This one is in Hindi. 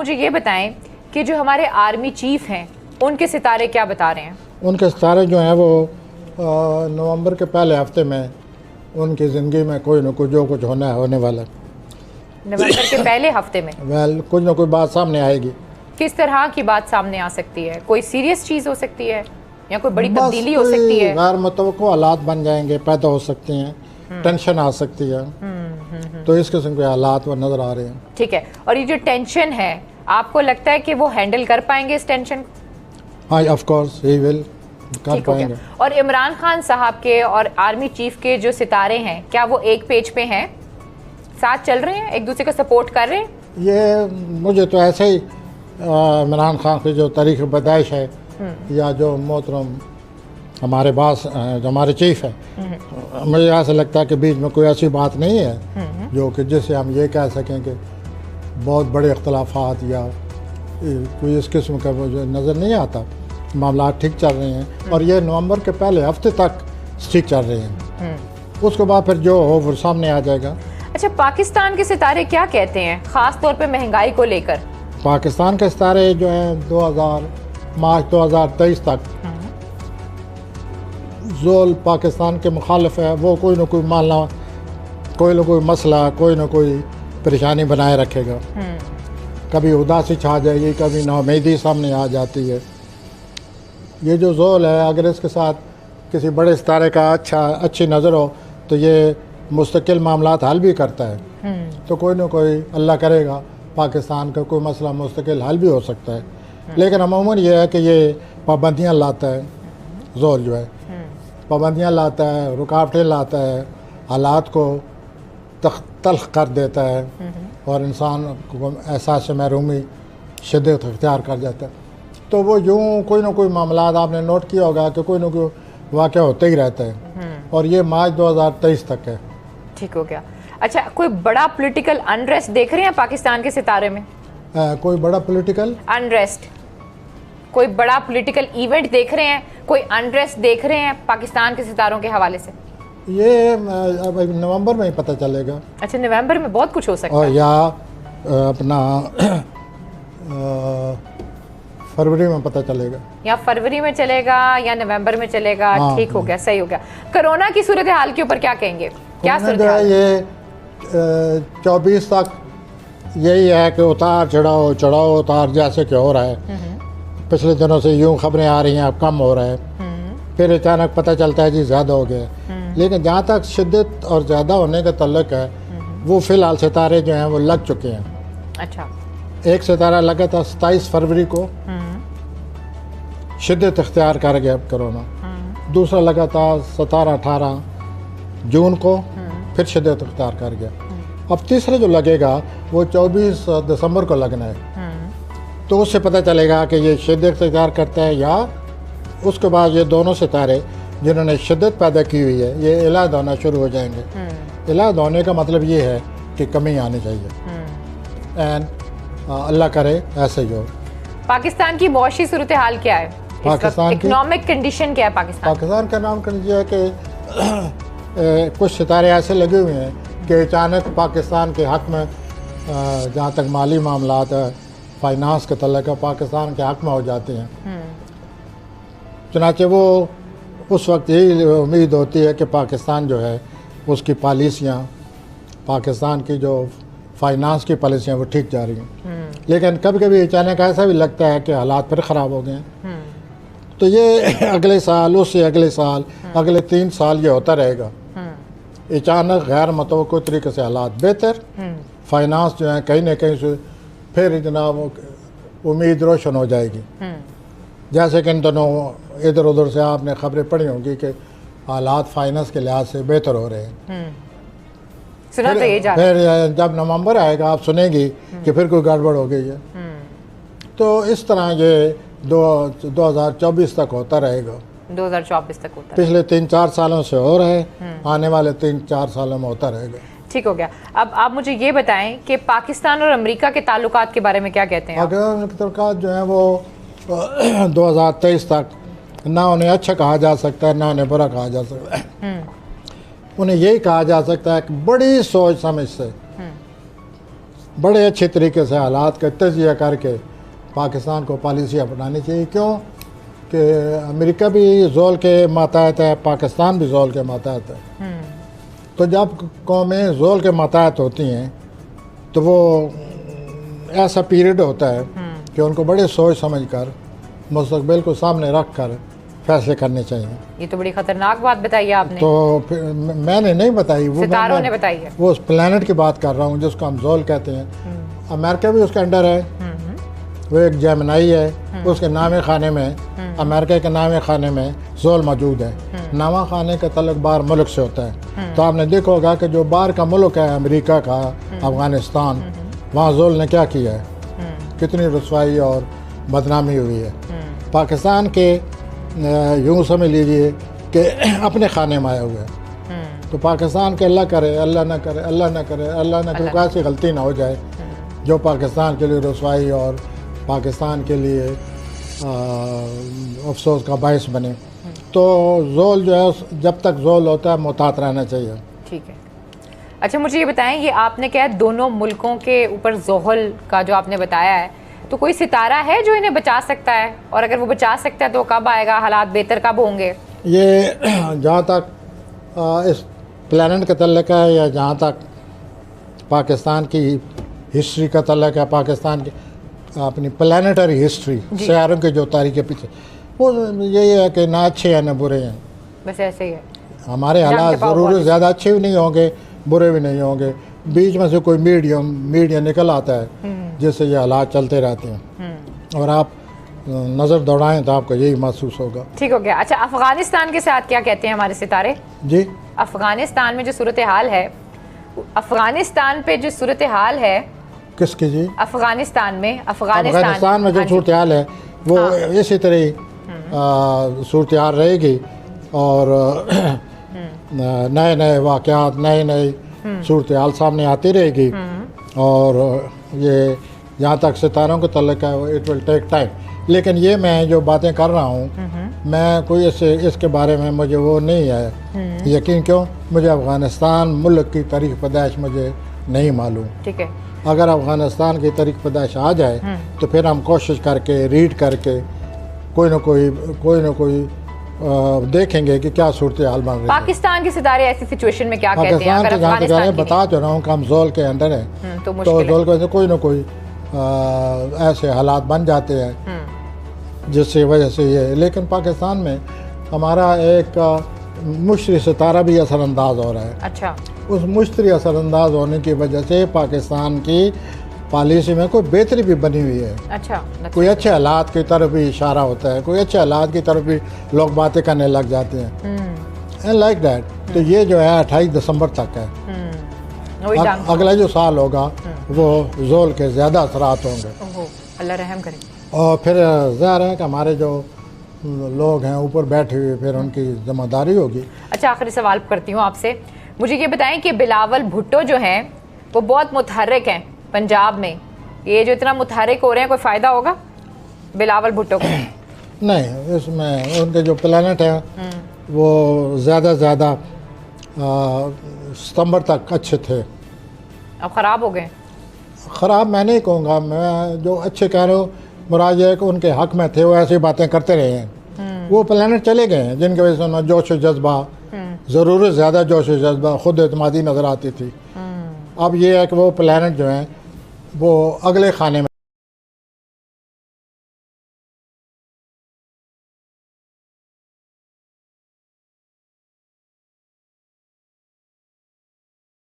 मुझे ये बताएं कि जो हमारे आर्मी चीफ हैं उनके सितारे क्या बता रहे हैं? उनके सितारे जो हैं वो नवंबर के पहले हफ्ते में उनकी ज़िंदगी में कोई ना कोई जो कुछ होना है होने वाला है। नवंबर के पहले हफ्ते में कुछ ना कोई बात सामने आएगी। किस तरह की बात सामने आ सकती है? कोई सीरियस चीज़ हो सकती है या कोई बड़ी तब्दीली हो सकती है? गैर मुतवक्को हालात बन जाएंगे, पैदा हो सकती हैं, टेंशन आ सकती है। तो इस किस्म के हालात वो नज़र आ रहे हैं। ठीक है, और ये जो टेंशन है आपको लगता है कि वो हैंडल कर पाएंगे इस टेंशन? हाँ, ऑफ कोर्स ही विल कर पाएंगे। और इमरान खान साहब के और आर्मी चीफ के जो सितारे हैं क्या वो एक पेज पे हैं, साथ चल रहे हैं, एक दूसरे को सपोर्ट कर रहे हैं? ये मुझे तो ऐसे ही इमरान खान की जो तारीख पैदाइश है या जो मोहतरम हमारे पास जो हमारे चीफ है, मुझे ऐसा लगता है कि बीच में कोई ऐसी बात नहीं है जो कि जिससे हम ये कह सकें कि बहुत बड़े इख्तलाफात या कोई इस किस्म का जो नज़र नहीं आता। मामला ठीक चल रहे हैं और ये नवंबर के पहले हफ्ते तक ठीक चल रहे हैं। उसके बाद फिर जो हो वो सामने आ जाएगा। अच्छा, पाकिस्तान के सितारे क्या कहते हैं ख़ास तौर पे महंगाई को लेकर? पाकिस्तान के सितारे जो हैं मार्च 2023 तक जोल पाकिस्तान के मुखालिफ है, वो कोई ना कोई मामला, कोई ना कोई मसला, कोई ना कोई परेशानी बनाए रखेगा। कभी उदासी छा जाएगी, कभी नाउमीदी सामने आ जाती है। ये जो जोल है, अगर इसके साथ किसी बड़े सितारे का अच्छी नज़र हो तो ये मुस्तकिल मामलात हल भी करता है। तो कोई ना कोई अल्लाह करेगा पाकिस्तान का कोई मसला मुस्तकिल हल भी हो सकता है। लेकिन अमूमन ये है कि ये पाबंदियाँ लाता है, जोल जो है पाबंदियाँ लाता है, रुकावटें लाता है, हालात को तल्ख कर देता है और इंसान को एहसास महरूमी शिद्दत अख्तियार कर जाता है। तो वो यूँ कोई ना कोई मामला आपने नोट किया होगा कि कोई ना कोई वाक़या होता ही रहता है और ये मार्च 2023 तक है। ठीक हो गया। अच्छा, कोई बड़ा पॉलिटिकल अनरेस्ट देख रहे हैं पाकिस्तान के सितारे में? कोई बड़ा पॉलिटिकल अनरेस्ट, कोई बड़ा पॉलिटिकल इवेंट देख रहे हैं, कोई अनरेस्ट देख रहे हैं पाकिस्तान के सितारों के हवाले से? ये अब नवंबर में ही पता चलेगा। अच्छा, नवंबर में बहुत कुछ हो सकता और है। या अपना फरवरी में पता चलेगा, या फरवरी में चलेगा या नवंबर में चलेगा। ठीक हो गया, सही हो गया। कोरोना की सूरत हाल के ऊपर क्या कहेंगे? क्या सूरत हाल? ये 24 तक यही है कि उतार चढ़ाओ उतार जैसे कि हो रहा है। पिछले दिनों से यूं खबरें आ रही हैं अब कम हो रहा है, फिर अचानक पता चलता है जी ज़्यादा हो गया। लेकिन जहाँ तक शिद्दत और ज़्यादा होने का तल्लुक है, वो फ़िलहाल सितारे जो हैं वो लग चुके हैं। अच्छा, एक सितारा लगा था 27 फरवरी को, शिद्दत इख्तियार कर गया कोरोना। दूसरा लगा था 17-18 जून को, फिर शिद्दत इख्तियार कर गया। अब तीसरा जो लगेगा वो 24 दिसंबर को लगना है। तो उससे पता चलेगा कि ये शिद्दत इख्तियार करता है या उसके बाद ये दोनों सितारे जिन्होंने शिद्दत पैदा की हुई है ये इलाद होना शुरू हो जाएंगे। इलाद होने का मतलब ये है कि कमी आनी चाहिए एंड अल्लाह करे ऐसे ही हो। पाकिस्तान की मौशी सूरत हाल क्या है? पाकिस्तान की इकोनॉमिक कंडीशन क्या है? पाकिस्तान का नाम कंडीशन है कि कुछ सितारे ऐसे लगे हुए हैं कि अचानक पाकिस्तान के हक़ में जहाँ तक माली मामलात है, फाइनेंस के तल्लुक़ पाकिस्तान के हक़ में हो जाते हैं। चुनाचे वो उस वक्त यही उम्मीद होती है कि पाकिस्तान जो है उसकी पॉलिसियाँ, पाकिस्तान की जो फाइनेंस की पॉलिसियाँ वो ठीक जा रही हैं। लेकिन कभी कभी अचानक ऐसा भी लगता है कि हालात फिर ख़राब हो गए हैं। तो ये अगले साल, उससे अगले साल, अगले 3 साल ये होता रहेगा। अचानक गैर मुतवक्को तरीके से हालात बेहतर, फाइनेंस जो है कहीं ना कहीं से फिर जनाब उम्मीद रोशन हो जाएगी। जैसे कि इन दोनों इधर उधर से आपने खबरें पढ़ी होंगी कि हालात फाइनेंस के लिहाज से बेहतर हो रहे हैं। सुना तो ये जा फिर जब नवंबर आएगा आप सुनेंगी कि फिर कोई गड़बड़ हो गई है। तो इस तरह ये 2024 तक होता रहेगा। 2024 तक होता है। पिछले 3-4 सालों से हो रहा है, आने वाले 3-4 सालों में होता रहेगा। ठीक हो गया। अब आप मुझे ये बताएं कि पाकिस्तान और अमेरिका के ताल्लुकात के बारे में क्या कहते हैं? पाकिस्तान के ताल्लुकात जो हैं वो 2023 तक ना उन्हें अच्छा कहा जा सकता है ना उन्हें बुरा कहा जा सकता है। उन्हें यही कहा जा सकता है कि बड़ी सोच समझ से बड़े अच्छे तरीके से हालात का तजिया करके पाकिस्तान को पॉलिसी अपनानी चाहिए। क्यों कि अमेरिका भी ज़ोल के मातहत है, पाकिस्तान भी ज़ोल के मातहत है। तो जब कौमें ज़ोल के मातहत होती हैं तो वो ऐसा पीरियड होता है कि उनको बड़े सोच समझ कर मुस्तकबिल को सामने रख कर फैसले करने चाहिए। ये तो बड़ी खतरनाक बात बताई है आपने। तो फिर मैंने नहीं बताई, वो सितारों ने बताई है। वो उस प्लैनेट की बात कर रहा हूँ जिसको हम ज़ोल कहते हैं। अमेरिका भी उसके अंडर है, वो एक जेमिनाई है, उसके नामे खाने में, अमेरिका के नामे खाने में ज़ोल मौजूद है। नामा खाने का तल्लुक बाहर मुल्क से होता है। तो आपने देखा होगा कि जो बाहर का मुल्क है अमेरिका का, अफ़गानिस्तान, वहाँ ज़ोल ने क्या किया है, कितनी रसवाई और बदनामी हुई है। पाकिस्तान के यूँ समझ लीजिए कि अपने खाने में आए हुए हैं। तो पाकिस्तान के अल्लाह करे, अल्लाह ना करे, अल्लाह ना करे, अल्लाह ना करे, ऐसी गलती ना हो जाए जो पाकिस्तान के लिए रसवाई और पाकिस्तान के लिए अफसोस का बायस बने। तो ज़ोल जो है, जब तक ज़ोल होता है मुहतात रहना चाहिए। ठीक है। अच्छा, मुझे ये बताएं, ये आपने क्या है दोनों मुल्कों के ऊपर ज़ोहल का जो आपने बताया है, तो कोई सितारा है जो इन्हें बचा सकता है? और अगर वो बचा सकता है तो कब आएगा, हालात बेहतर कब होंगे? ये जहाँ तक इस प्लानट का तल्लुक़ है या जहाँ तक पाकिस्तान की हिस्ट्री का तल्लुक़ है, पाकिस्तान की अपनी प्लानिटरी हिस्ट्री, सियारों के जो तारीख के पीछे, वो यही है कि ना अच्छे हैं ना बुरे हैं, बस ऐसे ही है। हमारे हालात ज़रूर ज़्यादा अच्छे भी नहीं होंगे, बुरे भी नहीं होंगे, बीच में से कोई मीडिया निकल आता है जिससे ये हालात चलते रहते हैं। और आप नज़र दौड़ाएं तो आपको यही महसूस होगा। ठीक हो गया। अच्छा, अफ़गानिस्तान के साथ क्या कहते हैं हमारे सितारे? जी, अफ़गानिस्तान में जो सूरत हाल है, अफ़गानिस्तान पे जो सूरत हाल है, किसकी जी? अफ़गानिस्तान में में जो सूरत हाल है वो इसी तरह सूरत हाल रहेगी और नए नए वाक़यात, नई नई सूरत हाल सामने आती रहेगी। और ये जहाँ तक सितारों का तल्लुक़ है, इट विल टेक टाइम। लेकिन ये मैं जो बातें कर रहा हूँ, मैं कोई इसके बारे में मुझे वो नहीं है यकीन। क्यों? मुझे अफ़गानिस्तान मुल्क की तारीख़ पैदाइश मुझे नहीं मालूम। ठीक है। अगर अफ़गानिस्तान की तारीख़ पैदाइश आ जाए तो फिर हम कोशिश करके, रीड करके कोई ना कोई देखेंगे कि क्या सूरत हाल बन रही है। पाकिस्तान के सितारे ऐसी सिचुएशन में क्या कहते हैं? अगर अफ़गानिस्तान की बता तो रहा हूँ कि हम ज़ोल के अंदर हैं, तो ज़ोल के अंदर कोई ना कोई ऐसे हालात बन जाते हैं जिसकी वजह से ये। लेकिन पाकिस्तान में हमारा एक मुश्तरी सितारा भी असरअंदाज हो रहा है। अच्छा। उस मुश्तरी असरअंदाज होने की वजह से पाकिस्तान की पॉलिसी में कोई बेहतरी भी बनी हुई है। अच्छा। कोई अच्छे हालात की तरफ भी इशारा होता है, कोई अच्छे हालात की तरफ भी लोग बातें करने लग जाते हैं, एंड लाइक दैट। तो ये जो है 28 दिसंबर तक है। अगला जो साल होगा वो ज़ोल के ज़्यादा असरात होंगे। अल्लाह रहम करे। और फिर ज़ाहिर है कि हमारे जो लोग हैं ऊपर बैठे हुए, फिर उनकी जिम्मेदारी होगी। अच्छा, आखिरी सवाल करती हूँ आपसे, मुझे ये बताएं कि बिलावल भुट्टो जो हैं वो बहुत मुतहर्रिक हैं पंजाब में। ये जो इतना मुतहर्रिक हो रहे हैं, कोई फ़ायदा होगा बिलावल भुट्टो को? नहीं, इसमें उनके जो प्लानट हैं वो ज़्यादा सितंबर तक अच्छे थे, अब ख़राब हो गए। ख़राब मैं नहीं कहूँगा, मैं जो अच्छे कह रहा हूँ मुराद ये है कि उनके हक़ में थे, वो ऐसी बातें करते रहे हैं। वो प्लानट चले गए हैं जिनकी वजह से उन्हें जोश व जज्बा, ज़रूरत ज़्यादा जोश व जज्बा, खुद एतमादी नज़र आती थी। अब ये है कि वो प्लानट जो हैं वो अगले खाने में